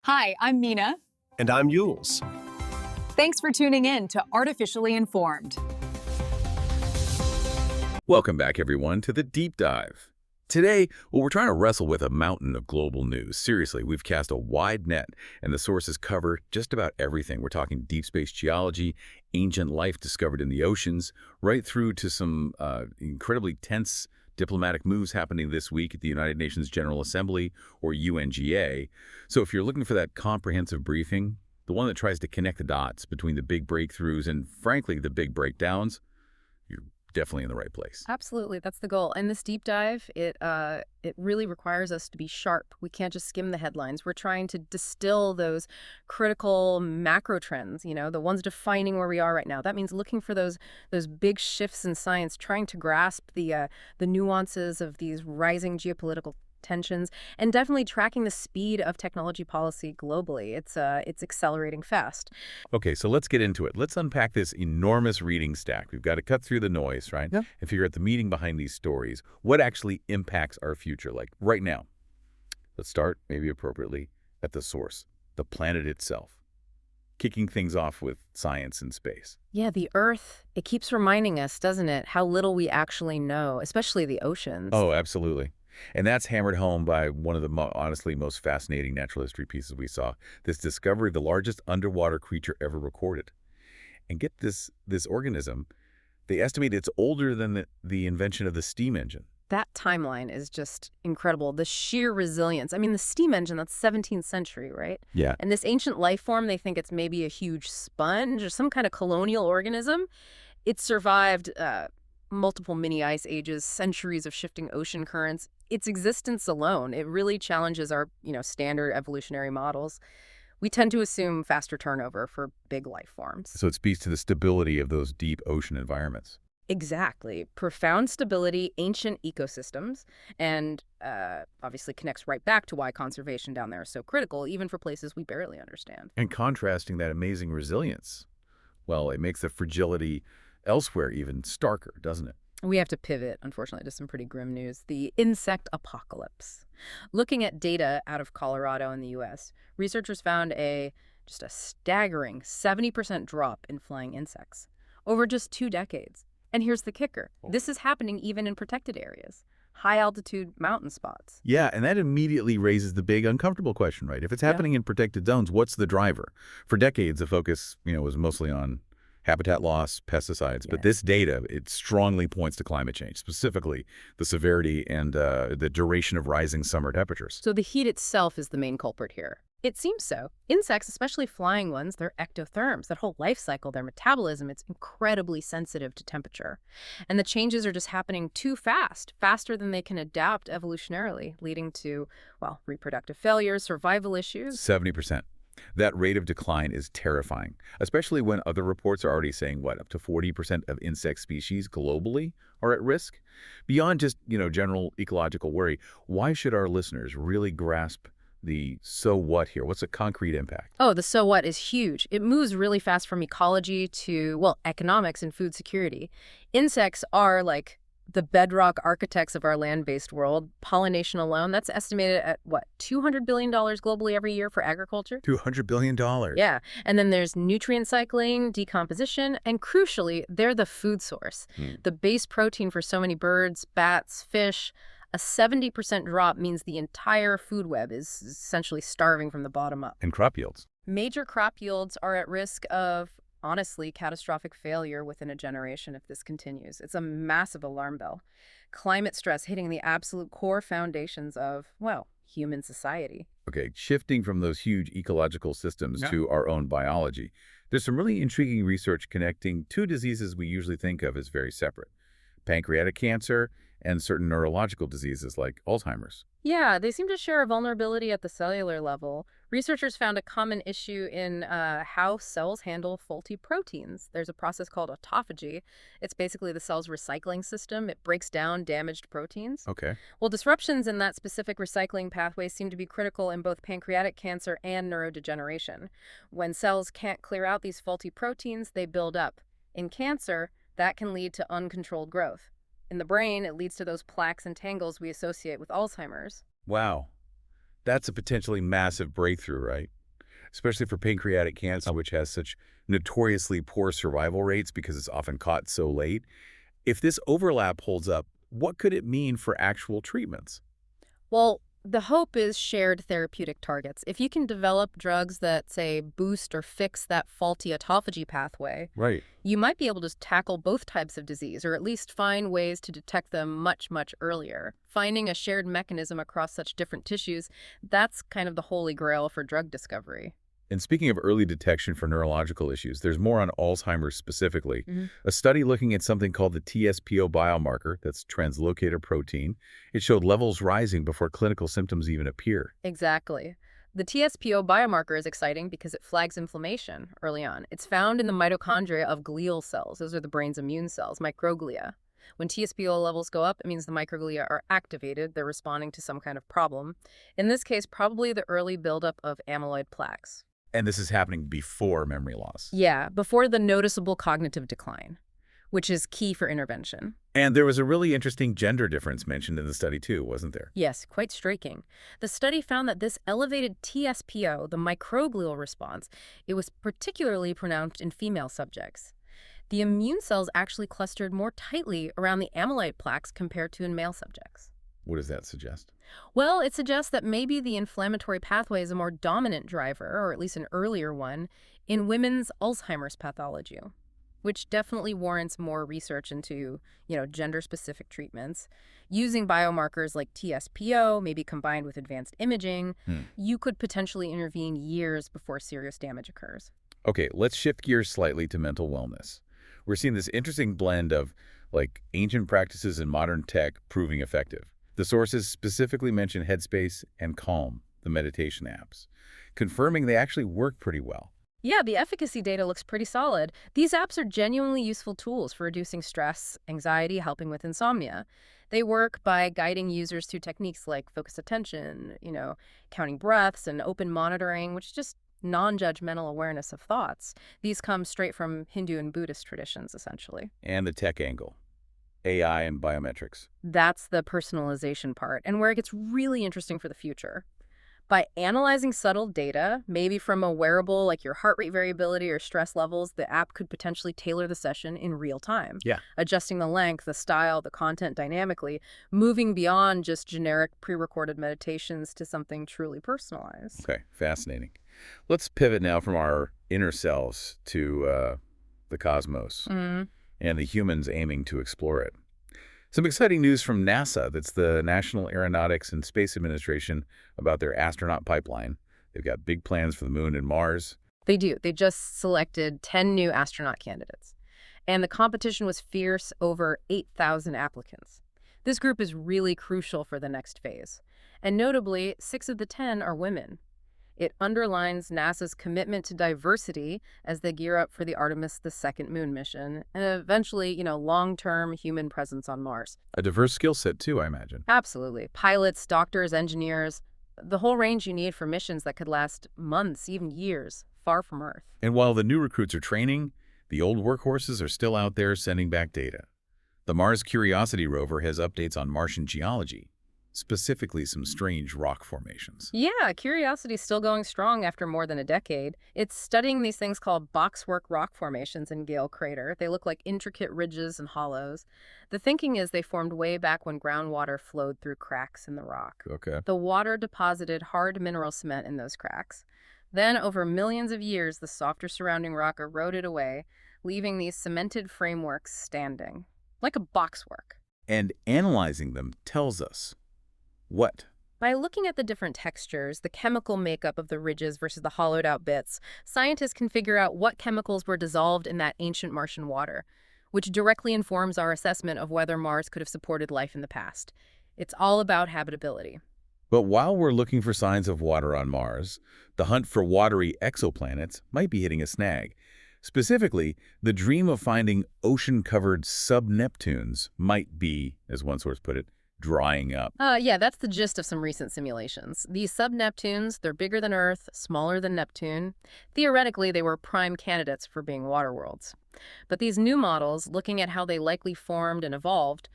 Hi, I'm Mina. And I'm Yules. Thanks for tuning in to Artificially Informed. Welcome back, everyone, to the Deep Dive. Today, we're trying to wrestle with a mountain of global news. Seriously, we've cast a wide net, and the sources cover just about everything. We're talking deep space geology, ancient life discovered in the oceans, right through to some incredibly tense diplomatic moves happening this week at the United Nations General Assembly, or UNGA. So if you're looking for that comprehensive briefing, the one that tries to connect the dots between the big breakthroughs and, frankly, the big breakdowns, you're definitely in the right place. Absolutely, that's the goal. And this deep dive, it really requires us to be sharp. We can't just skim the headlines. We're trying to distill those critical macro trends, the ones defining where we are right now. That means looking for those big shifts in science, trying to grasp the nuances of these rising geopolitical tensions, and definitely tracking the speed of technology policy globally. It's accelerating fast. Okay, so let's get into it. Let's unpack this enormous reading stack. We've got to cut through the noise, right? Yeah. And figure out the meaning behind these stories. What actually impacts our future, like right now? Let's start, maybe appropriately, at the source, the planet itself. Kicking things off with science and space. Yeah, the Earth, it keeps reminding us, doesn't it, how little we actually know, especially the oceans. Oh, absolutely. And that's hammered home by one of the honestly most fascinating natural history pieces we saw, this discovery of the largest underwater creature ever recorded. And get this organism, they estimate it's older than the invention of the steam engine. That timeline is just incredible. The sheer resilience. I mean, the steam engine, that's 17th century, right? Yeah. And this ancient life form, they think it's maybe a huge sponge or some kind of colonial organism. It survived multiple mini ice ages, centuries of shifting ocean currents. Its existence alone, it really challenges our, standard evolutionary models. We tend to assume faster turnover for big life forms. So it speaks to the stability of those deep ocean environments. Exactly. Profound stability, ancient ecosystems, and obviously connects right back to why conservation down there is so critical, even for places we barely understand. And contrasting that amazing resilience, well, it makes the fragility elsewhere even starker, doesn't it? We have to pivot, unfortunately, to some pretty grim news. The insect apocalypse. Looking at data out of Colorado in the U.S., researchers found just a staggering 70% drop in flying insects over just 2 decades. And here's the kicker. This is happening even in protected areas, high-altitude mountain spots. Yeah, and that immediately raises the big uncomfortable question, right? If it's happening in protected zones, what's the driver? For decades, the focus, was mostly on habitat loss, pesticides. But this data, it strongly points to climate change, specifically the severity and the duration of rising summer temperatures. So the heat itself is the main culprit here. It seems so. Insects, especially flying ones, they're ectotherms. That whole life cycle, their metabolism, it's incredibly sensitive to temperature. And the changes are just happening too fast, faster than they can adapt evolutionarily, leading to, reproductive failures, survival issues. 70%. That rate of decline is terrifying, especially when other reports are already saying, up to 40% of insect species globally are at risk. Beyond just, general ecological worry, why should our listeners really grasp the so what here? What's a concrete impact? Oh, the so what is huge. It moves really fast from ecology to, economics and food security. Insects are like the bedrock architects of our land-based world. Pollination alone, that's estimated at, $200 billion globally every year for agriculture? $200 billion. Yeah. And then there's nutrient cycling, decomposition, and crucially, they're the food source. The base protein for so many birds, bats, fish. A 70% drop means the entire food web is essentially starving from the bottom up. And crop yields. Major crop yields are at risk of, honestly, catastrophic failure within a generation if this continues. It's a massive alarm bell. Climate stress hitting the absolute core foundations of, human society. Okay, shifting from those huge ecological systems to our own biology, there's some really intriguing research connecting 2 diseases we usually think of as very separate: pancreatic cancer and certain neurological diseases like Alzheimer's. Yeah, they seem to share a vulnerability at the cellular level. Researchers found a common issue in how cells handle faulty proteins. There's a process called autophagy. It's basically the cell's recycling system. It breaks down damaged proteins. Okay. Well, disruptions in that specific recycling pathway seem to be critical in both pancreatic cancer and neurodegeneration. When cells can't clear out these faulty proteins, they build up. In cancer, that can lead to uncontrolled growth. In the brain, it leads to those plaques and tangles we associate with Alzheimer's. Wow. That's a potentially massive breakthrough, right? Especially for pancreatic cancer, which has such notoriously poor survival rates because it's often caught so late. If this overlap holds up, what could it mean for actual treatments? Well, the hope is shared therapeutic targets. If you can develop drugs that, say, boost or fix that faulty autophagy pathway, Right. you might be able to tackle both types of disease, or at least find ways to detect them much, much earlier. Finding a shared mechanism across such different tissues, that's kind of the holy grail for drug discovery. And speaking of early detection for neurological issues, there's more on Alzheimer's specifically. hmm A study looking at something called the TSPO biomarker, that's translocator protein, it showed levels rising before clinical symptoms even appear. Exactly. The TSPO biomarker is exciting because it flags inflammation early on. It's found in the mitochondria of glial cells. Those are the brain's immune cells, microglia. When TSPO levels go up, it means the microglia are activated. They're responding to some kind of problem. In this case, probably the early buildup of amyloid plaques. And this is happening before memory loss. Yeah, before the noticeable cognitive decline, which is key for intervention. And there was a really interesting gender difference mentioned in the study too, wasn't there? Yes, quite striking. The study found that this elevated TSPO, the microglial response, it was particularly pronounced in female subjects. The immune cells actually clustered more tightly around the amyloid plaques compared to in male subjects. What does that suggest? Well, it suggests that maybe the inflammatory pathway is a more dominant driver, or at least an earlier one, in women's Alzheimer's pathology, which definitely warrants more research into, gender-specific treatments. Using biomarkers like TSPO, maybe combined with advanced imaging, you could potentially intervene years before serious damage occurs. Okay, let's shift gears slightly to mental wellness. We're seeing this interesting blend of ancient practices and modern tech proving effective. The sources specifically mention Headspace and Calm, the meditation apps, confirming they actually work pretty well. Yeah, the efficacy data looks pretty solid. These apps are genuinely useful tools for reducing stress, anxiety, helping with insomnia. They work by guiding users through techniques like focused attention, counting breaths and open monitoring, which is just non-judgmental awareness of thoughts. These come straight from Hindu and Buddhist traditions, essentially. And the tech angle, AI and biometrics. That's the personalization part, and where it gets really interesting for the future. By analyzing subtle data, maybe from a wearable like your heart rate variability or stress levels, the app could potentially tailor the session in real time. Yeah. Adjusting the length, the style, the content dynamically, moving beyond just generic pre-recorded meditations to something truly personalized. Okay, fascinating. Let's pivot now from our inner selves to the cosmos and the humans aiming to explore it. Some exciting news from NASA, that's the National Aeronautics and Space Administration, about their astronaut pipeline. They've got big plans for the moon and Mars. They do. They just selected 10 new astronaut candidates. And the competition was fierce, over 8,000 applicants. This group is really crucial for the next phase. And notably, 6 of the 10 are women. It underlines NASA's commitment to diversity as they gear up for the Artemis II moon mission and eventually, long-term human presence on Mars. A diverse skill set, too, I imagine. Absolutely. Pilots, doctors, engineers, the whole range you need for missions that could last months, even years, far from Earth. And while the new recruits are training, the old workhorses are still out there sending back data. The Mars Curiosity rover has updates on Martian geology, specifically some strange rock formations. Yeah, Curiosity's still going strong after more than a decade. It's studying these things called boxwork rock formations in Gale Crater. They look like intricate ridges and hollows. The thinking is they formed way back when groundwater flowed through cracks in the rock. Okay. The water deposited hard mineral cement in those cracks. Then, over millions of years, the softer surrounding rock eroded away, leaving these cemented frameworks standing, like a boxwork. And analyzing them tells us what? By looking at the different textures, the chemical makeup of the ridges versus the hollowed-out bits, scientists can figure out what chemicals were dissolved in that ancient Martian water, which directly informs our assessment of whether Mars could have supported life in the past. It's all about habitability. But while we're looking for signs of water on Mars, the hunt for watery exoplanets might be hitting a snag. Specifically, the dream of finding ocean-covered sub-Neptunes might be, as one source put it, drying up. Yeah, that's the gist of some recent simulations. These sub-Neptunes, they're bigger than Earth, smaller than Neptune. Theoretically, they were prime candidates for being water worlds. But these new models, looking at how they likely formed and evolved,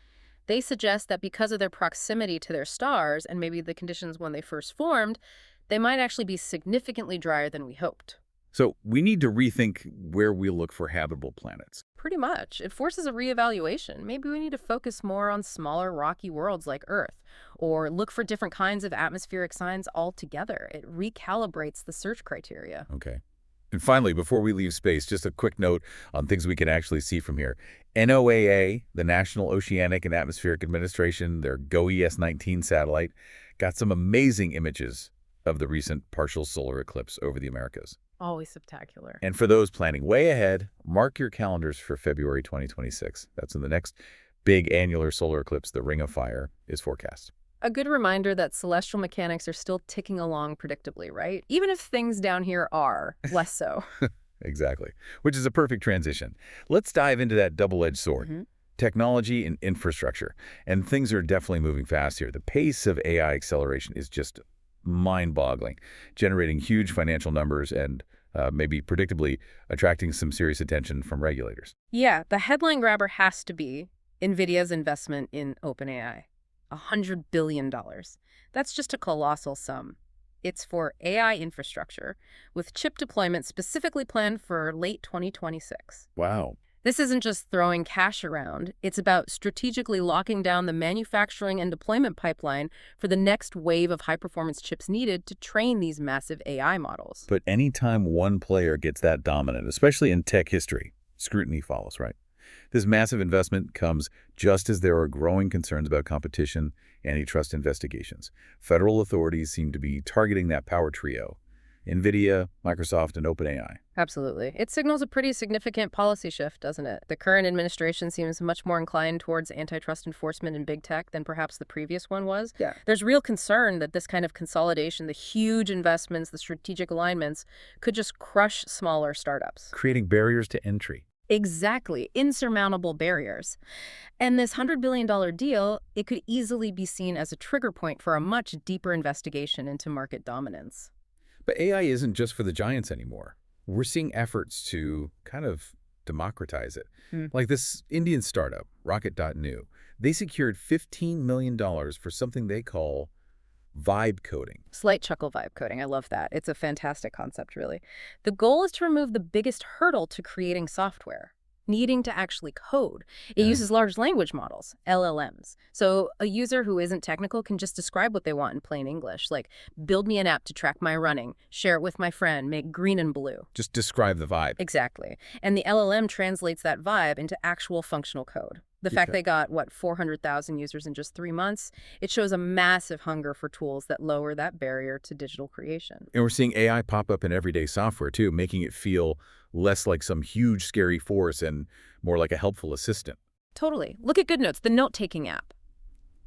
They suggest that because of their proximity to their stars and maybe the conditions when they first formed, they might actually be significantly drier than we hoped. So we need to rethink where we look for habitable planets. Pretty much. It forces a reevaluation. Maybe we need to focus more on smaller rocky worlds like Earth, or look for different kinds of atmospheric signs altogether. It recalibrates the search criteria. Okay. And finally, before we leave space, just a quick note on things we can actually see from here. NOAA, the National Oceanic and Atmospheric Administration, their GOES-19 satellite, got some amazing images of the recent partial solar eclipse over the Americas. Always spectacular. And for those planning way ahead, mark your calendars for February 2026. That's when the next big annular solar eclipse, the Ring of Fire, is forecast. A good reminder that celestial mechanics are still ticking along predictably, right? Even if things down here are less so. Exactly, which is a perfect transition. Let's dive into that double-edged sword. Technology and infrastructure. And things are definitely moving fast here. The pace of AI acceleration is just mind-boggling, generating huge financial numbers and maybe predictably attracting some serious attention from regulators. Yeah, the headline grabber has to be Nvidia's investment in OpenAI. $100 billion. That's just a colossal sum. It's for AI infrastructure, with chip deployment specifically planned for late 2026. Wow. This isn't just throwing cash around. It's about strategically locking down the manufacturing and deployment pipeline for the next wave of high-performance chips needed to train these massive AI models. But anytime one player gets that dominant, especially in tech history, scrutiny follows, right? This massive investment comes just as there are growing concerns about competition, antitrust investigations. Federal authorities seem to be targeting that power trio: Nvidia, Microsoft, and OpenAI. Absolutely. It signals a pretty significant policy shift, doesn't it? The current administration seems much more inclined towards antitrust enforcement in big tech than perhaps the previous one was. Yeah. There's real concern that this kind of consolidation, the huge investments, the strategic alignments, could just crush smaller startups. Creating barriers to entry. Exactly. Insurmountable barriers. And this $100 billion deal, it could easily be seen as a trigger point for a much deeper investigation into market dominance. But AI isn't just for the giants anymore. We're seeing efforts to kind of democratize it. Like this Indian startup, Rocket.new. They secured $15 million for something they call vibe coding. Slight chuckle vibe coding. I love that. It's a fantastic concept, really. The goal is to remove the biggest hurdle to creating software, needing to actually code. It uses large language models, LLMs. So a user who isn't technical can just describe what they want in plain English, like build me an app to track my running, share it with my friend, make green and blue. Just describe the vibe. Exactly. And the LLM translates that vibe into actual functional code. The fact they got, 400,000 users in just 3 months, it shows a massive hunger for tools that lower that barrier to digital creation. And we're seeing AI pop up in everyday software, too, making it feel less like some huge, scary force and more like a helpful assistant. Totally. Look at GoodNotes, the note-taking app.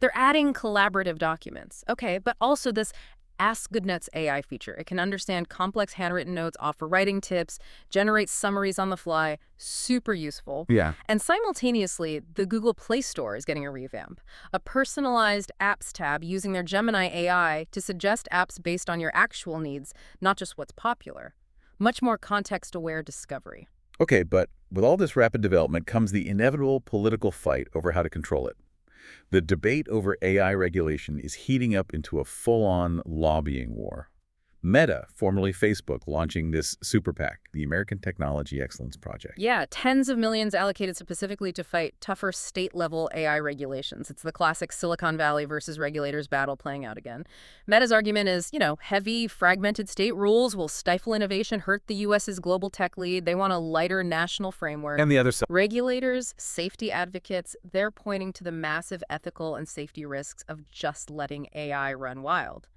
They're adding collaborative documents. Okay, but also this Ask GoodNotes AI feature. It can understand complex handwritten notes, offer writing tips, generate summaries on the fly. Super useful. Yeah. And simultaneously, the Google Play Store is getting a revamp. A personalized apps tab using their Gemini AI to suggest apps based on your actual needs, not just what's popular. Much more context-aware discovery. Okay, but with all this rapid development comes the inevitable political fight over how to control it. The debate over AI regulation is heating up into a full-on lobbying war. Meta, formerly Facebook, launching this super PAC, the American Technology Excellence Project. Yeah, tens of millions allocated specifically to fight tougher state-level AI regulations. It's the classic Silicon Valley versus regulators battle playing out again. Meta's argument is, heavy, fragmented state rules will stifle innovation, hurt the U.S.'s global tech lead. They want a lighter national framework. And the other side. Regulators, safety advocates, they're pointing to the massive ethical and safety risks of just letting AI run wild.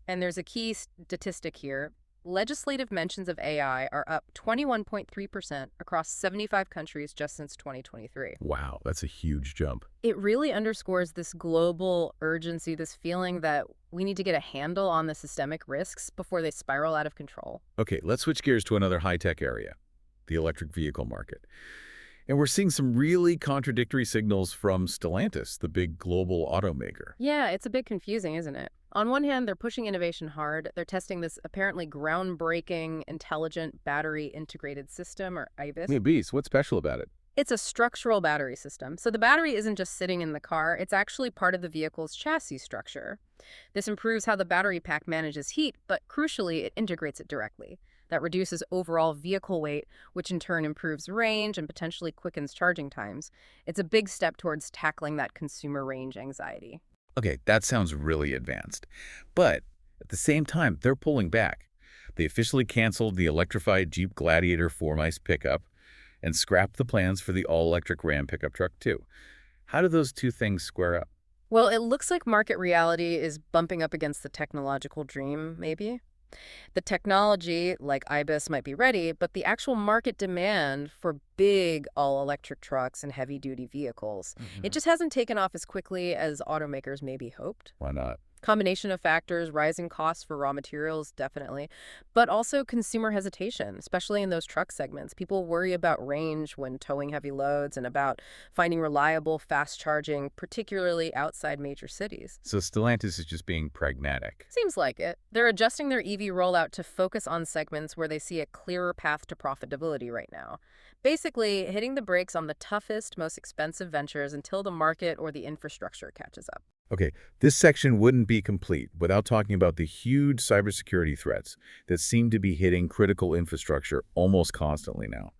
And there's a key statistic here. Legislative mentions of AI are up 21.3% across 75 countries just since 2023. Wow, that's a huge jump. It really underscores this global urgency, this feeling that we need to get a handle on the systemic risks before they spiral out of control. Okay, let's switch gears to another high-tech area, the electric vehicle market. And we're seeing some really contradictory signals from Stellantis, the big global automaker. Yeah, it's a bit confusing, isn't it? On one hand, they're pushing innovation hard. They're testing this apparently groundbreaking, intelligent battery integrated system, or IBIS. Yeah, Beast, what's special about it? It's a structural battery system. So the battery isn't just sitting in the car, it's actually part of the vehicle's chassis structure. This improves how the battery pack manages heat, but crucially, it integrates it directly. That reduces overall vehicle weight, which in turn improves range and potentially quickens charging times. It's a big step towards tackling that consumer range anxiety. Okay, that sounds really advanced. But at the same time, they're pulling back. They officially canceled the electrified Jeep Gladiator 4MICE pickup and scrapped the plans for the all-electric Ram pickup truck, too. How do those two things square up? Well, it looks like market reality is bumping up against the technological dream, maybe. The technology, like IBIS, might be ready, but the actual market demand for big all-electric trucks and heavy-duty vehicles, it just hasn't taken off as quickly as automakers maybe hoped. Why not? Combination of factors, rising costs for raw materials, definitely, but also consumer hesitation, especially in those truck segments. People worry about range when towing heavy loads and about finding reliable, fast charging, particularly outside major cities. So Stellantis is just being pragmatic. Seems like it. They're adjusting their EV rollout to focus on segments where they see a clearer path to profitability right now. Basically, hitting the brakes on the toughest, most expensive ventures until the market or the infrastructure catches up. Okay, this section wouldn't be complete without talking about the huge cybersecurity threats that seem to be hitting critical infrastructure almost constantly now.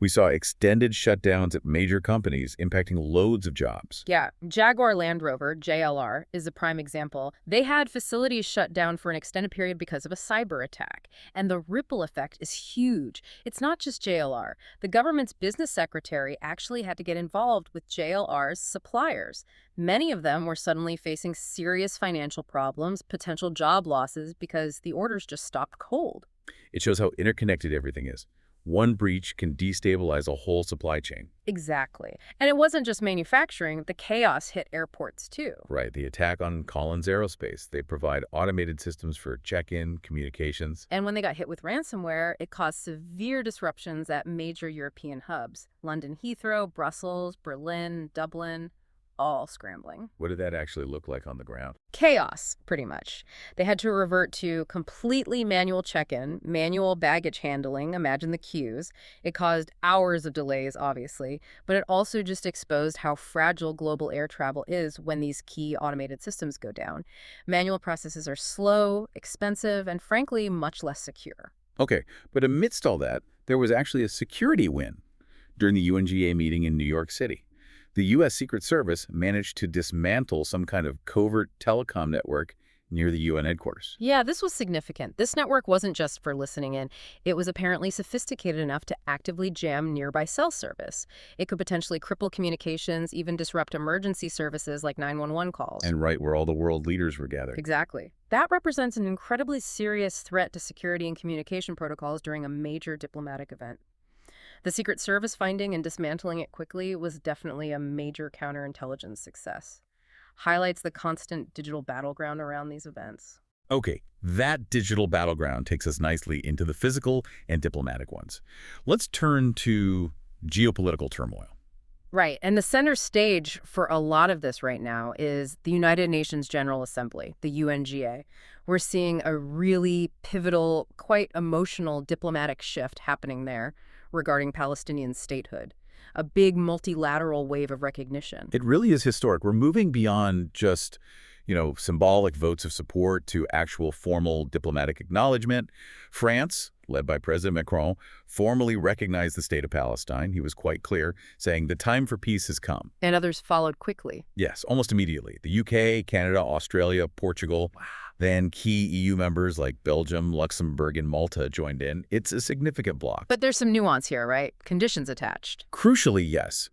We saw extended shutdowns at major companies impacting loads of jobs. Yeah, Jaguar Land Rover, JLR, is a prime example. They had facilities shut down for an extended period because of a cyber attack. And the ripple effect is huge. It's not just JLR. The government's business secretary actually had to get involved with JLR's suppliers. Many of them were suddenly facing serious financial problems, potential job losses, because the orders just stopped cold. It shows how interconnected everything is. One breach can destabilize a whole supply chain. Exactly. And it wasn't just manufacturing. The chaos hit airports, too. Right, the attack on Collins Aerospace. They provide automated systems for check-in, communications. And when they got hit with ransomware, it caused severe disruptions at major European hubs. London Heathrow, Brussels, Berlin, Dublin, all scrambling. What did that actually look like on the ground? Chaos, pretty much. They had to revert to completely manual check-in, manual baggage handling, imagine the queues. It caused hours of delays, obviously, but it also just exposed how fragile global air travel is when these key automated systems go down. Manual processes are slow, expensive, and frankly, much less secure. Okay, but amidst all that, there was actually a security win during the UNGA meeting in New York City. The U.S. Secret Service managed to dismantle some kind of covert telecom network near the UN headquarters. Yeah, this was significant. This network wasn't just for listening in. It was apparently sophisticated enough to actively jam nearby cell service. It could potentially cripple communications, even disrupt emergency services like 911 calls. And right where all the world leaders were gathered. Exactly. That represents an incredibly serious threat to security and communication protocols during a major diplomatic event. The Secret Service finding and dismantling it quickly was definitely a major counterintelligence success. Highlights the constant digital battleground around these events. Okay, that digital battleground takes us nicely into the physical and diplomatic ones. Let's turn to geopolitical turmoil. Right, and the center stage for a lot of this right now is the United Nations General Assembly, the UNGA. We're seeing a really pivotal, quite emotional diplomatic shift happening there regarding Palestinian statehood, a big multilateral wave of recognition. It really is historic. We're moving beyond just, symbolic votes of support to actual formal diplomatic acknowledgement. France, led by President Macron, formally recognized the state of Palestine. He was quite clear, saying the time for peace has come. And others followed quickly. Yes, almost immediately. The UK, Canada, Australia, Portugal. Wow. Then key EU members like Belgium, Luxembourg, and Malta joined in. It's a significant bloc. But there's some nuance here, right? Conditions attached. Crucially, yes.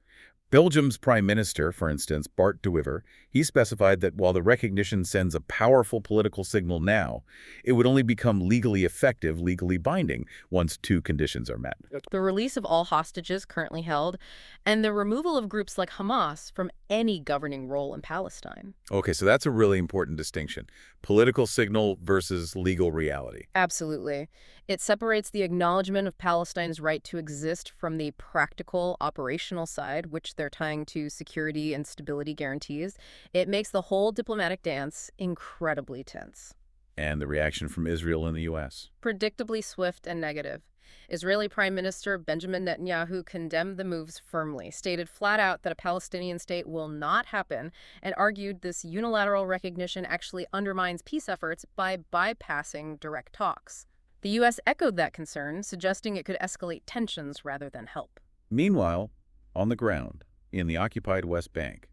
Belgium's Prime Minister, for instance, Bart de Wever, he specified that while the recognition sends a powerful political signal now, it would only become legally effective, legally binding, once two conditions are met. The release of all hostages currently held, and the removal of groups like Hamas from any governing role in Palestine. Okay, so that's a really important distinction. Political signal versus legal reality. Absolutely. It separates the acknowledgement of Palestine's right to exist from the practical, operational side, which they're tying to security and stability guarantees. It makes the whole diplomatic dance incredibly tense. And the reaction from Israel and the U.S.? Predictably swift and negative. Israeli Prime Minister Benjamin Netanyahu condemned the moves firmly, stated flat out that a Palestinian state will not happen, and argued this unilateral recognition actually undermines peace efforts by bypassing direct talks. The U.S. echoed that concern, suggesting it could escalate tensions rather than help. Meanwhile, on the ground, in the occupied West Bank,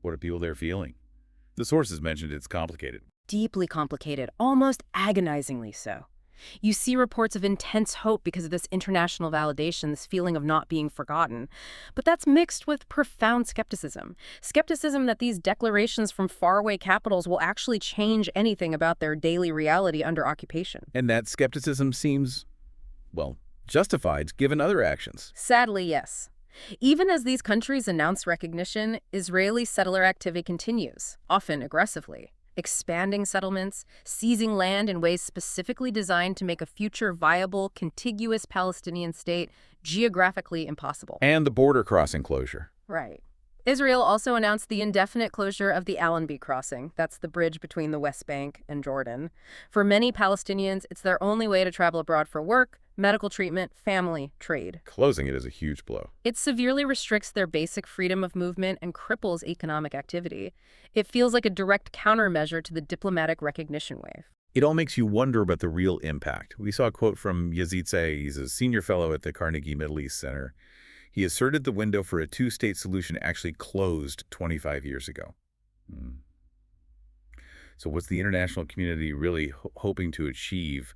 what are people there feeling? The sources mentioned it's complicated. Deeply complicated, almost agonizingly so. You see reports of intense hope because of this international validation, this feeling of not being forgotten. But that's mixed with profound skepticism. Skepticism that these declarations from faraway capitals will actually change anything about their daily reality under occupation. And that skepticism seems, well, justified given other actions. Sadly, yes. Even as these countries announce recognition, Israeli settler activity continues, often aggressively. Expanding settlements, seizing land in ways specifically designed to make a future viable, contiguous Palestinian state geographically impossible. And the border crossing closure. Right. Israel also announced the indefinite closure of the Allenby crossing. That's the bridge between the West Bank and Jordan. For many Palestinians, it's their only way to travel abroad for work, medical treatment, family, trade. Closing it is a huge blow. It severely restricts their basic freedom of movement and cripples economic activity. It feels like a direct countermeasure to the diplomatic recognition wave. It all makes you wonder about the real impact. We saw a quote from Yazid Say. He's a senior fellow at the Carnegie Middle East Center. He asserted the window for a two-state solution actually closed 25 years ago. So what's the international community really hoping to achieve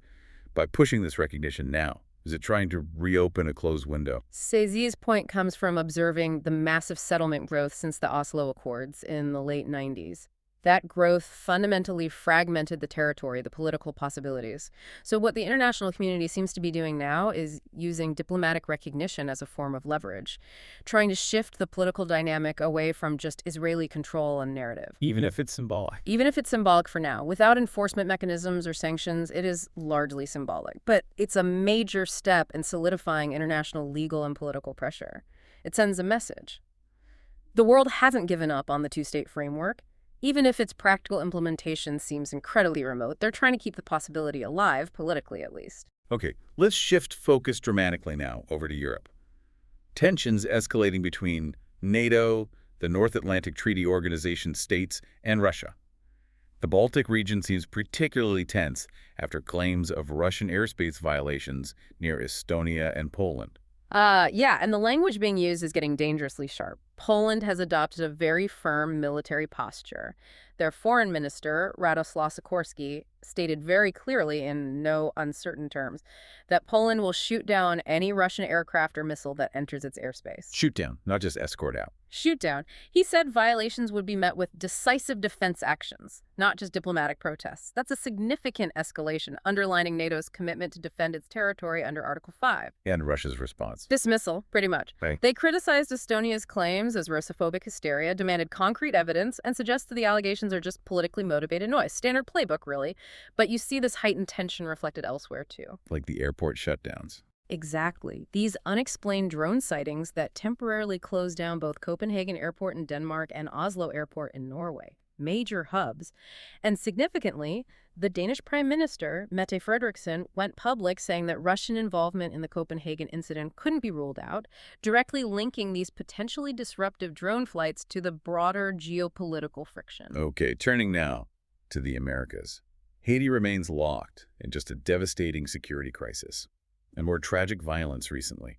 by pushing this recognition now? Is it trying to reopen a closed window? Seizi's point comes from observing the massive settlement growth since the Oslo Accords in the late 90s. That growth fundamentally fragmented the territory, the political possibilities. So what the international community seems to be doing now is using diplomatic recognition as a form of leverage, trying to shift the political dynamic away from just Israeli control and narrative. Even if it's symbolic. Even if it's symbolic for now. Without enforcement mechanisms or sanctions, it is largely symbolic. But it's a major step in solidifying international legal and political pressure. It sends a message. The world hasn't given up on the two-state framework. Even if its practical implementation seems incredibly remote, they're trying to keep the possibility alive, politically at least. Okay, let's shift focus dramatically now over to Europe. Tensions escalating between NATO, the North Atlantic Treaty Organization states, and Russia. The Baltic region seems particularly tense after claims of Russian airspace violations near Estonia and Poland. Yeah, and the language being used is getting dangerously sharp. Poland has adopted a very firm military posture. Their foreign minister, Radoslaw Sikorski, stated very clearly in no uncertain terms that Poland will shoot down any Russian aircraft or missile that enters its airspace. Shoot down, not just escort out. Shoot down. He said violations would be met with decisive defense actions, not just diplomatic protests. That's a significant escalation, underlining NATO's commitment to defend its territory under Article 5. And Russia's response. Dismissal, pretty much. Right. They criticized Estonia's claims as Russophobic hysteria, demanded concrete evidence, and suggested the allegations are just politically motivated noise. Standard playbook, really. But you see this heightened tension reflected elsewhere, too. Like the airport shutdowns. Exactly. These unexplained drone sightings that temporarily closed down both Copenhagen Airport in Denmark and Oslo Airport in Norway. Major hubs. And significantly, the Danish Prime Minister, Mette Frederiksen, went public saying that Russian involvement in the Copenhagen incident couldn't be ruled out, directly linking these potentially disruptive drone flights to the broader geopolitical friction. Okay, turning now to the Americas. Haiti remains locked in just a devastating security crisis and more tragic violence recently.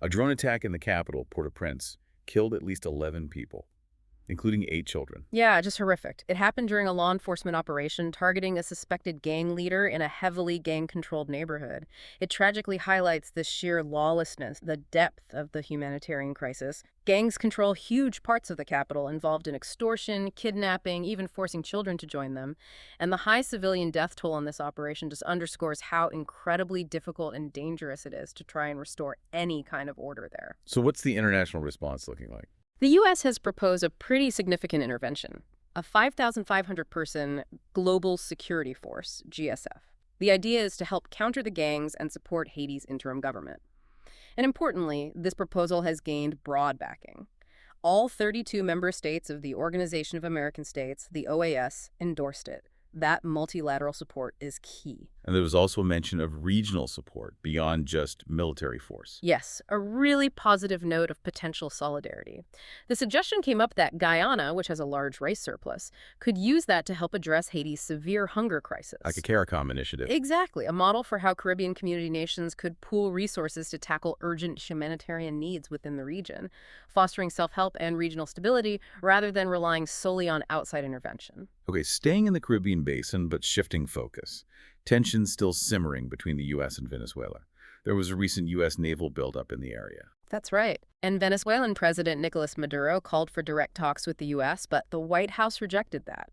A drone attack in the capital, Port-au-Prince, killed at least 11 people, including 8 children. Yeah, just horrific. It happened during a law enforcement operation targeting a suspected gang leader in a heavily gang-controlled neighborhood. It tragically highlights the sheer lawlessness, the depth of the humanitarian crisis. Gangs control huge parts of the capital, involved in extortion, kidnapping, even forcing children to join them. And the high civilian death toll in this operation just underscores how incredibly difficult and dangerous it is to try and restore any kind of order there. So what's the international response looking like? The U.S. has proposed a pretty significant intervention, a 5,500-person global security force, GSF. The idea is to help counter the gangs and support Haiti's interim government. And importantly, this proposal has gained broad backing. All 32 member states of the Organization of American States, the OAS, endorsed it. That multilateral support is key. And there was also a mention of regional support beyond just military force. Yes, a really positive note of potential solidarity. The suggestion came up that Guyana, which has a large rice surplus, could use that to help address Haiti's severe hunger crisis. Like a CARICOM initiative. Exactly, a model for how Caribbean community nations could pool resources to tackle urgent humanitarian needs within the region, fostering self-help and regional stability rather than relying solely on outside intervention. Okay, staying in the Caribbean basin, but shifting focus. Tensions still simmering between the U.S. and Venezuela. There was a recent U.S. naval buildup in the area. That's right. And Venezuelan President Nicolas Maduro called for direct talks with the U.S., but the White House rejected that.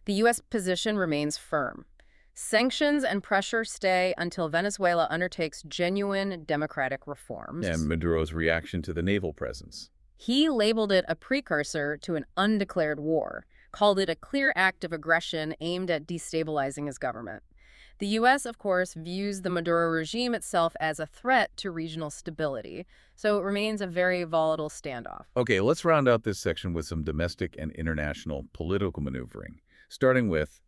The U.S. position remains firm. Sanctions and pressure stay until Venezuela undertakes genuine democratic reforms. And Maduro's reaction to the naval presence. He labeled it a precursor to an undeclared war, called it a clear act of aggression aimed at destabilizing his government. The U.S., of course, views the Maduro regime itself as a threat to regional stability, so it remains a very volatile standoff. Okay, let's round out this section with some domestic and international political maneuvering, starting with,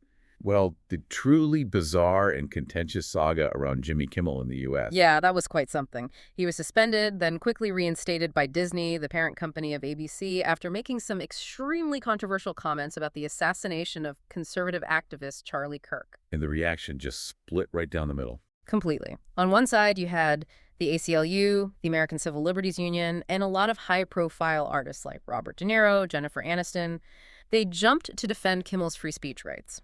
well, the truly bizarre and contentious saga around Jimmy Kimmel in the U.S. Yeah, that was quite something. He was suspended, then quickly reinstated by Disney, the parent company of ABC, after making some extremely controversial comments about the assassination of conservative activist Charlie Kirk. And the reaction just split right down the middle. Completely. On one side, you had the ACLU, the American Civil Liberties Union, and a lot of high-profile artists like Robert De Niro, Jennifer Aniston. They jumped to defend Kimmel's free speech rights.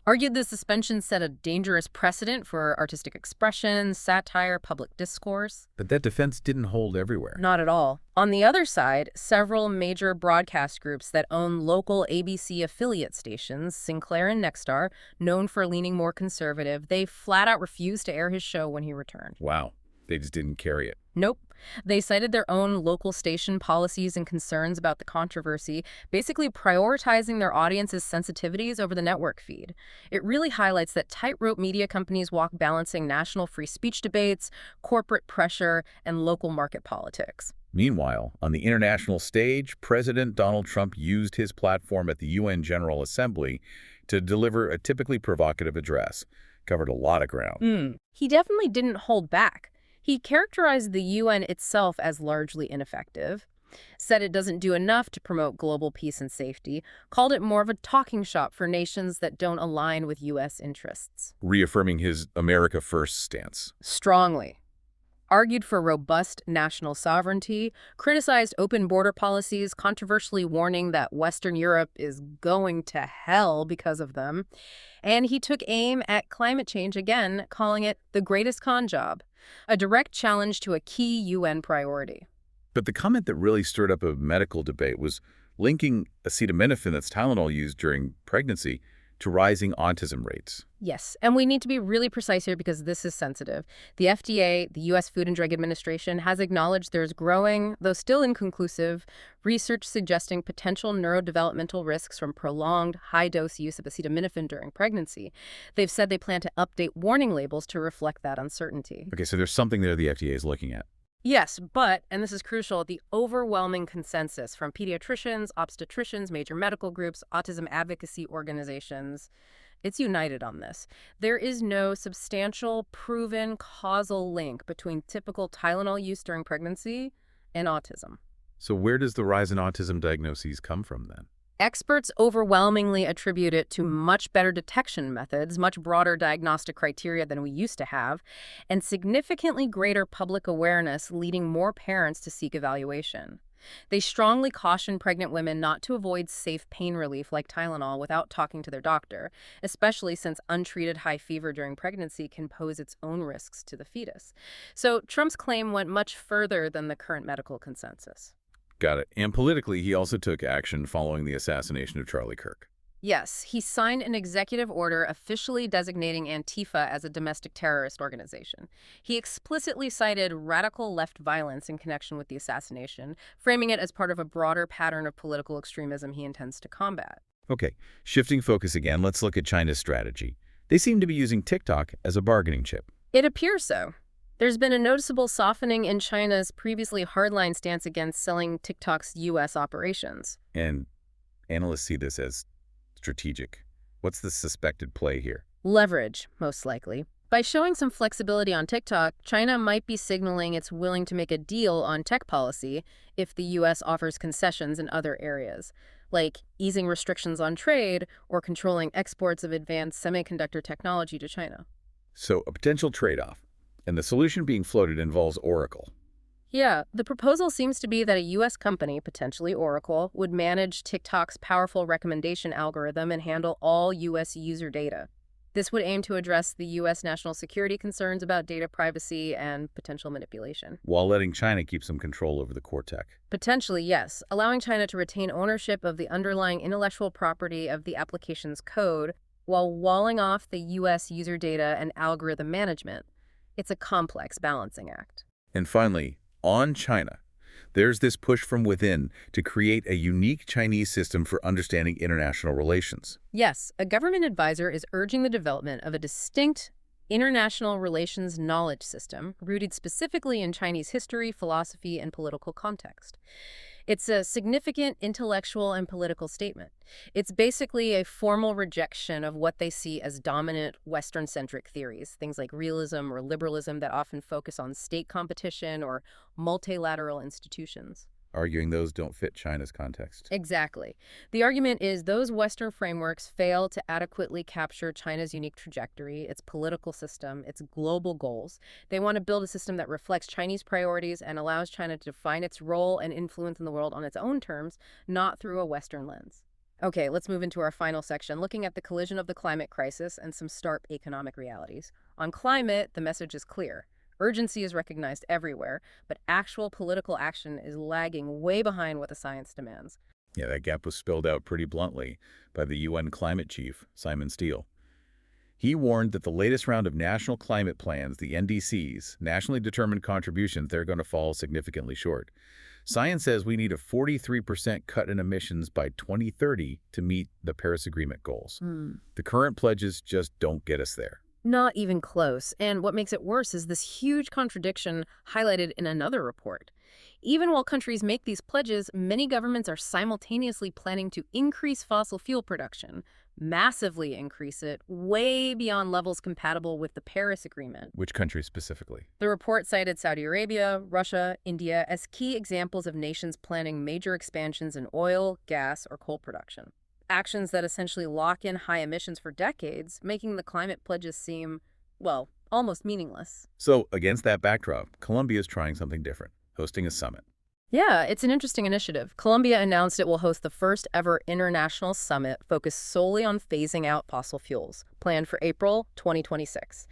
Argued the suspension set a dangerous precedent for artistic expression, satire, public discourse. But that defense didn't hold everywhere. Not at all. On the other side, several major broadcast groups that own local ABC affiliate stations, Sinclair and Nexstar, known for leaning more conservative, they flat out refused to air his show when he returned. Wow. They just didn't carry it. Nope. They cited their own local station policies and concerns about the controversy, basically prioritizing their audience's sensitivities over the network feed. It really highlights that tightrope media companies walk balancing national free speech debates, corporate pressure, and local market politics. Meanwhile, on the international stage, President Donald Trump used his platform at the UN General Assembly to deliver a typically provocative address. Covered a lot of ground. He definitely didn't hold back. He characterized the UN itself as largely ineffective, said it doesn't do enough to promote global peace and safety, called it more of a talking shop for nations that don't align with U.S. interests. Reaffirming his America First stance. Strongly. Argued for robust national sovereignty, criticized open border policies, controversially warning that Western Europe is going to hell because of them. And he took aim at climate change again, calling it the greatest con job, a direct challenge to a key UN priority. But the comment that really stirred up a medical debate was linking acetaminophen that's Tylenol used during pregnancy to rising autism rates. Yes, and we need to be really precise here because this is sensitive. The FDA, the U.S. Food and Drug Administration, has acknowledged there's growing, though still inconclusive, research suggesting potential neurodevelopmental risks from prolonged, high-dose use of acetaminophen during pregnancy. They've said they plan to update warning labels to reflect that uncertainty. Okay, so there's something there the FDA is looking at. Yes, but, and this is crucial, the overwhelming consensus from pediatricians, obstetricians, major medical groups, autism advocacy organizations, it's united on this. There is no substantial, proven causal link between typical Tylenol use during pregnancy and autism. So where does the rise in autism diagnoses come from then? Experts overwhelmingly attribute it to much better detection methods, much broader diagnostic criteria than we used to have, and significantly greater public awareness leading more parents to seek evaluation. They strongly caution pregnant women not to avoid safe pain relief like Tylenol without talking to their doctor, especially since untreated high fever during pregnancy can pose its own risks to the fetus. So Trump's claim went much further than the current medical consensus. Got it. And politically, he also took action following the assassination of Charlie Kirk. Yes, he signed an executive order officially designating Antifa as a domestic terrorist organization. He explicitly cited radical left violence in connection with the assassination, framing it as part of a broader pattern of political extremism he intends to combat. Okay, shifting focus again, let's look at China's strategy. They seem to be using TikTok as a bargaining chip. It appears so. There's been a noticeable softening in China's previously hardline stance against selling TikTok's U.S. operations. And analysts see this as strategic. What's the suspected play here? Leverage, most likely. By showing some flexibility on TikTok, China might be signaling it's willing to make a deal on tech policy if the U.S. offers concessions in other areas, like easing restrictions on trade or controlling exports of advanced semiconductor technology to China. So, a potential trade-off. And the solution being floated involves Oracle. Yeah, the proposal seems to be that a U.S. company, potentially Oracle, would manage TikTok's powerful recommendation algorithm and handle all U.S. user data. This would aim to address the U.S. national security concerns about data privacy and potential manipulation. While letting China keep some control over the core tech. Potentially, yes, allowing China to retain ownership of the underlying intellectual property of the application's code while walling off the U.S. user data and algorithm management. It's a complex balancing act. And finally, on China, there's this push from within to create a unique Chinese system for understanding international relations. Yes, a government advisor is urging the development of a distinct international relations knowledge system rooted specifically in Chinese history, philosophy, and political context. It's a significant intellectual and political statement. It's basically a formal rejection of what they see as dominant Western-centric theories, things like realism or liberalism that often focus on state competition or multilateral institutions. Arguing those don't fit China's context. Exactly. The argument is those Western frameworks fail to adequately capture China's unique trajectory, its political system, its global goals. They want to build a system that reflects Chinese priorities and allows China to define its role and influence in the world on its own terms, not through a Western lens. Okay, let's move into our final section, looking at the collision of the climate crisis and some stark economic realities. On climate, the message is clear. Urgency is recognized everywhere, but actual political action is lagging way behind what the science demands. Yeah, that gap was spelled out pretty bluntly by the UN climate chief, Simon Steele. He warned that the latest round of national climate plans, the NDCs, nationally determined contributions, they're going to fall significantly short. Science says we need a 43% cut in emissions by 2030 to meet the Paris Agreement goals. The current pledges just don't get us there. Not even close. And what makes it worse is this huge contradiction highlighted in another report. Even while countries make these pledges, many governments are simultaneously planning to increase fossil fuel production, massively increase it, way beyond levels compatible with the Paris Agreement. Which countries specifically? The report cited Saudi Arabia, Russia, India as key examples of nations planning major expansions in oil, gas, or coal production. Actions that essentially lock in high emissions for decades, making the climate pledges seem, well, almost meaningless. So, against that backdrop, Colombia is trying something different, hosting a summit. Yeah, it's an interesting initiative. Colombia announced it will host the first ever international summit focused solely on phasing out fossil fuels, planned for April 2026.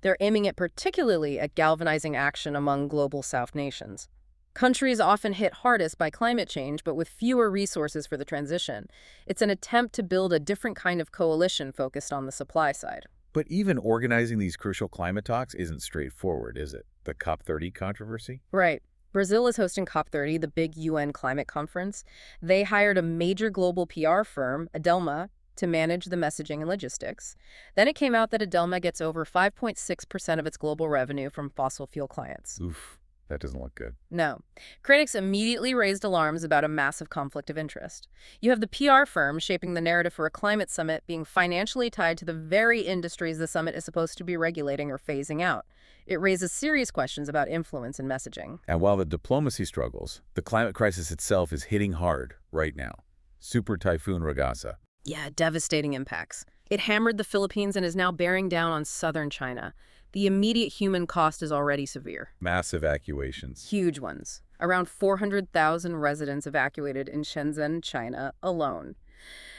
They're aiming it particularly at galvanizing action among global South nations. Countries often hit hardest by climate change, but with fewer resources for the transition. It's an attempt to build a different kind of coalition focused on the supply side. But even organizing these crucial climate talks isn't straightforward, is it? The COP30 controversy? Right. Brazil is hosting COP30, the big UN climate conference. They hired a major global PR firm, Adelma, to manage the messaging and logistics. Then it came out that Adelma gets over 5.6% of its global revenue from fossil fuel clients. Oof. That doesn't look good. No. Critics immediately raised alarms about a massive conflict of interest. You have the PR firm shaping the narrative for a climate summit being financially tied to the very industries the summit is supposed to be regulating or phasing out. It raises serious questions about influence and messaging. And while the diplomacy struggles, the climate crisis itself is hitting hard right now. Super Typhoon Ragasa. Yeah, devastating impacts. It hammered the Philippines and is now bearing down on southern China. The immediate human cost is already severe. Mass evacuations. Huge ones. Around 400,000 residents evacuated in Shenzhen, China, alone.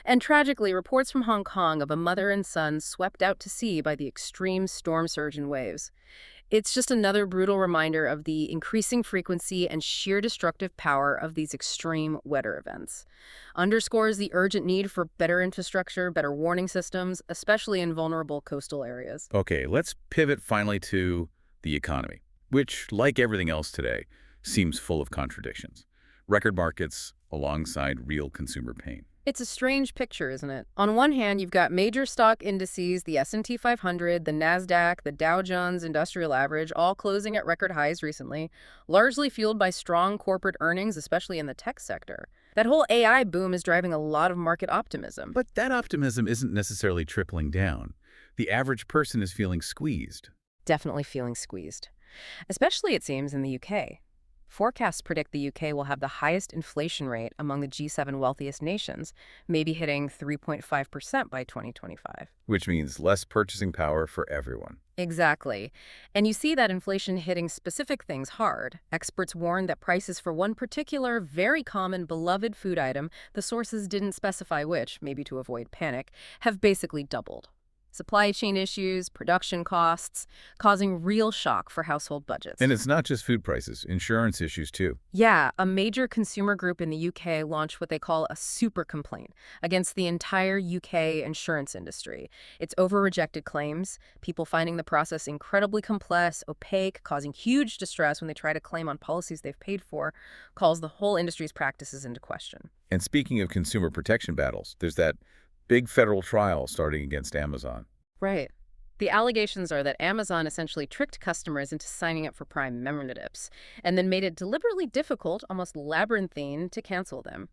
And tragically, reports from Hong Kong of a mother and son swept out to sea by the extreme storm surge and waves. It's just another brutal reminder of the increasing frequency and sheer destructive power of these extreme weather events. Underscores the urgent need for better infrastructure, better warning systems, especially in vulnerable coastal areas. Okay, let's pivot finally to the economy, which, like everything else today, seems full of contradictions. Record markets alongside real consumer pain. It's a strange picture, isn't it? On one hand, you've got major stock indices, the S&P 500, the NASDAQ, the Dow Jones Industrial Average, all closing at record highs recently, largely fueled by strong corporate earnings, especially in the tech sector. That whole AI boom is driving a lot of market optimism. But that optimism isn't necessarily trickling down. The average person is feeling squeezed. Definitely feeling squeezed. Especially, it seems, in the UK. Forecasts predict the UK will have the highest inflation rate among the G7 wealthiest nations, maybe hitting 3.5% by 2025. Which means less purchasing power for everyone. Exactly. And you see that inflation hitting specific things hard. Experts warn that prices for one particular, very common, beloved food item, the sources didn't specify which, maybe to avoid panic, have basically doubled. Supply chain issues, production costs, causing real shock for household budgets. And it's not just food prices, insurance issues too. Yeah, a major consumer group in the UK launched what they call a super complaint against the entire UK insurance industry. It's over rejected claims, people finding the process incredibly complex, opaque, causing huge distress when they try to claim on policies they've paid for, calls the whole industry's practices into question. And speaking of consumer protection battles, there's that big federal trial starting against Amazon. Right. The allegations are that Amazon essentially tricked customers into signing up for Prime memberships and then made it deliberately difficult, almost labyrinthine, to cancel them.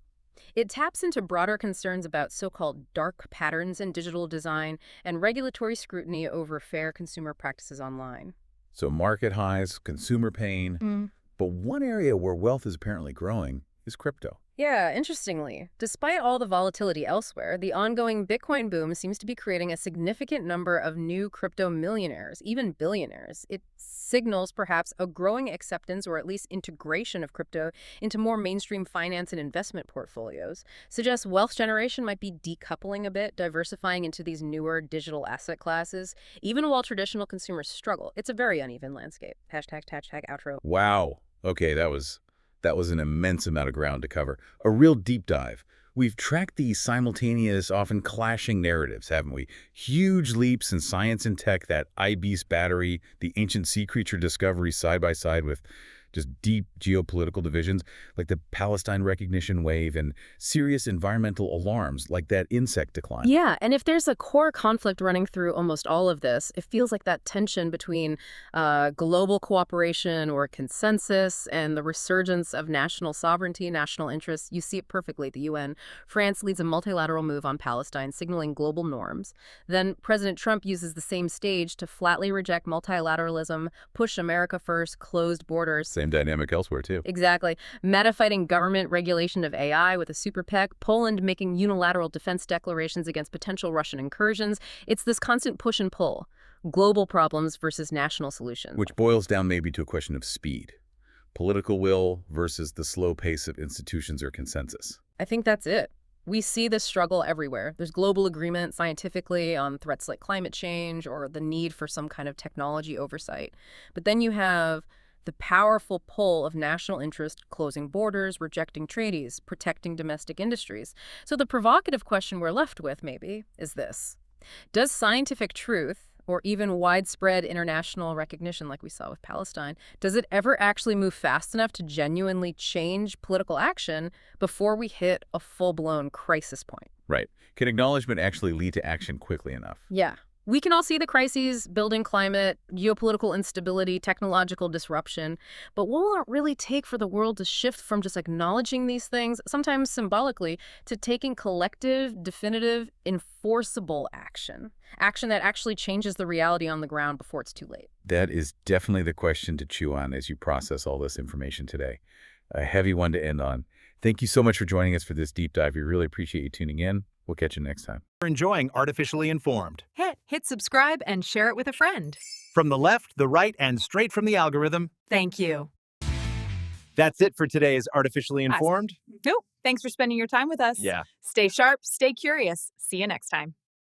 It taps into broader concerns about so-called dark patterns in digital design and regulatory scrutiny over fair consumer practices online. So market highs, consumer pain. But one area where wealth is apparently growing is crypto. Yeah, interestingly, despite all the volatility elsewhere, the ongoing Bitcoin boom seems to be creating a significant number of new crypto millionaires, even billionaires. It signals perhaps a growing acceptance or at least integration of crypto into more mainstream finance and investment portfolios. Suggests wealth generation might be decoupling a bit, diversifying into these newer digital asset classes, even while traditional consumers struggle. It's a very uneven landscape. Hashtag outro. Wow. Okay, that was an immense amount of ground to cover. A real deep dive. We've tracked these simultaneous, often clashing narratives, haven't we? Huge leaps in science and tech, that I-beast battery, the ancient sea creature discovery side by side with just deep geopolitical divisions like the Palestine recognition wave and serious environmental alarms like that insect decline. Yeah, and if there's a core conflict running through almost all of this, it feels like that tension between global cooperation or consensus and the resurgence of national sovereignty, national interests. You see it perfectly at the UN. France leads a multilateral move on Palestine, signaling global norms. Then President Trump uses the same stage to flatly reject multilateralism, push America first, closed borders. Same dynamic elsewhere, too. Exactly. Meta fighting government regulation of AI with a super PEC, Poland making unilateral defense declarations against potential Russian incursions. It's this constant push and pull. Global problems versus national solutions. Which boils down maybe to a question of speed. Political will versus the slow pace of institutions or consensus. I think that's it. We see this struggle everywhere. There's global agreement scientifically on threats like climate change or the need for some kind of technology oversight. But then you have the powerful pull of national interest, closing borders, rejecting treaties, protecting domestic industries. So the provocative question we're left with, maybe, is this. Does scientific truth, or even widespread international recognition like we saw with Palestine, does it ever actually move fast enough to genuinely change political action before we hit a full-blown crisis point? Right. Can acknowledgement actually lead to action quickly enough? Yeah. We can all see the crises, building climate, geopolitical instability, technological disruption, but what will it really take for the world to shift from just acknowledging these things, sometimes symbolically, to taking collective, definitive, enforceable action? Action that actually changes the reality on the ground before it's too late. That is definitely the question to chew on as you process all this information today. A heavy one to end on. Thank you so much for joining us for this deep dive. We really appreciate you tuning in. We'll catch you next time. For enjoying Artificially Informed. Hit subscribe and share it with a friend. From the left, the right, and straight from the algorithm. Thank you. That's it for today's Artificially Informed. Nope. Thanks for spending your time with us. Yeah. Stay sharp, stay curious. See you next time.